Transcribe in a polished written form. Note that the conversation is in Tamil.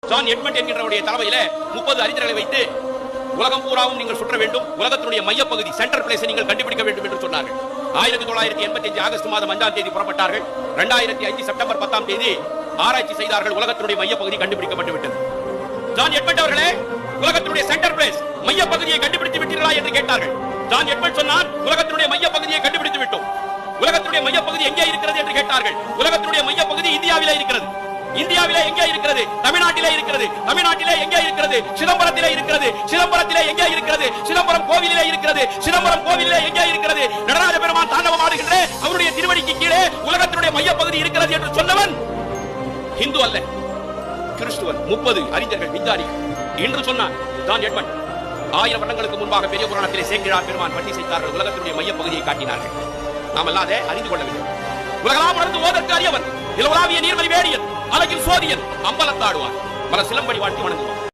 ஜான் எட்மண்ட் என்கிறவருடைய தலைமையில 30 அறிஞர்களை வைத்து உலகம் பூராவும் நீங்கள் சுற்ற வேண்டும், உலகத்தினுடைய மையப்பகுதி சென்டர் பிளேஸை நீங்கள் கண்டுபிடிக்க வேண்டும் என்று சொன்னார்கள். 1985 ஆகஸ்ட் மாதம் 5ஆம் தேதி புறப்பட்டார்கள். 2005 செப்டம்பர் 10ஆம் தேதி ஆராய்ச்சி செய்தார்கள். உலகத்தினுடைய மையப்பகுதி கண்டுபிடிக்கப்பட்டு விட்டது. ஜான் எட்மண்ட் அவர்களே, உலகத்தினுடைய சென்டர் பிளேஸ் மையப்பகுதியை கண்டுபிடித்து விட்டீர்களா என்று கேட்டார்கள். ஜான் எட்மண்ட் சொன்னார், உலகத்தினுடைய மையப்பகுதியை கண்டுபிடித்து விட்டோம். உலகத்தினுடைய மையப்பகுதி எங்கே இருக்கிறது என்று கேட்டார்கள். உலகத்தினுடைய மையப்பகுதி இந்தியாவிலே இருக்கிறது. இந்தியாவிலே எங்கே இருக்கிறது? தமிழ்நாட்டிலே இருக்கிறது. தமிழ்நாட்டிலே எங்கே இருக்கிறது? சிதம்பரத்திலே இருக்கிறது. சிதம்பரத்திலே எங்கே இருக்கிறது? சிதம்பரம் கோவிலிலே இருக்கிறது. சிதம்பரம் கோவிலிலே எங்கே இருக்கிறது? நடராஜ பெருமான் தாண்டவம் ஆடுகின்ற அவருடைய திருவடிக்கு கீழே உலகத்தினுடைய மையப்பகுதி இருக்கிறது என்று சொன்னவன் இந்து அல்ல, கிறிஸ்துவன். 30 அறிஞர்கள் விஞ்ஞானிகள் என்று சொன்னார் ஜான் எட்மண்ட். 1000 வருடங்களுக்கு முன்பாக பெரிய புராணத்திலே சேக்கிழார் பெருமான் பட்டி செய்தார்கள். உலகத்தினுடைய மையப்பகுதியை காட்டினார்கள். நாம் அல்லாத அறிந்து கொள்ளவில்லை. உலகலாம் உணர்ந்து ஓதற்கு அறியவன், இலவலாவிய நீர்மலி வேடியன், அழகில் சோதியன், அம்பலத்தாடுவான், பல சிலம்படி வாழ்த்தி வணங்குவான்.